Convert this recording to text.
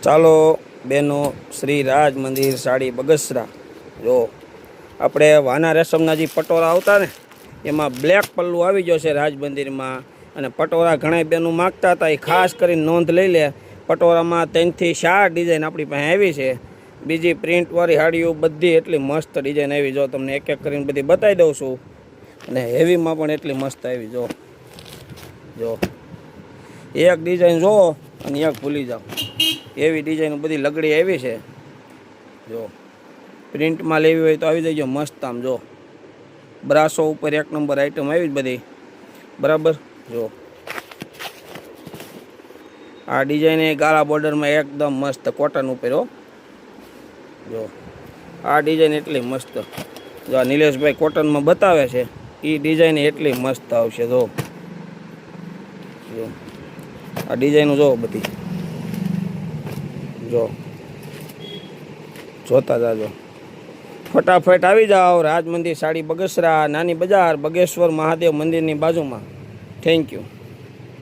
ચાલો બેનો, શ્રી રાજ મંદિર સાડી બગસરા. જો આપણે વાના રેશમના જે પટોળા આવતા ને એમાં બ્લેક પલ્લું આવી ગયો છે રાજ મંદિરમાં. અને પટોળા ઘણા બેનો માગતા હતા, એ ખાસ કરીને નોંધ લઈ લે. પટોળામાં 3 થી 4 ડિઝાઇન આપણી પાસે આવી છે. બીજી પ્રિન્ટવાળી સાડીઓ બધી એટલી મસ્ત ડિઝાઇન આવી. જો તમને એક એક કરીને બધી બતાવી દઉં છું. અને હેવીમાં પણ એટલી મસ્ત આવી. જો એક ડિઝાઇન જોવો અને એક ભૂલી જાઓ એવી ડિઝાઇન બધી લગડી આવી છે. જો પ્રિન્ટમાં લેવી હોય તો આવી જજો મસ્ત. આમ જો બ્રાસો ઉપર 1 નંબર આઈટમ આવી બધી બરાબર. જો આ ડિઝાઇન એ ગાળા બોર્ડરમાં એકદમ મસ્ત કોટન ઉપર. જો આ ડિઝાઇન એટલી મસ્ત. જો આ નિલેશભાઈ કોટનમાં બતાવે છે એ ડિઝાઇન એટલી મસ્ત આવશે. જો આ ડિઝાઇનો જો બધી જોતા જાજો. ફટાફટ આવી જાઓ. રાજ મંદિર સાડી બગસરા, નાની બજાર, બગેશ્વર મહાદેવ મંદિરની બાજુમાં. Thank you.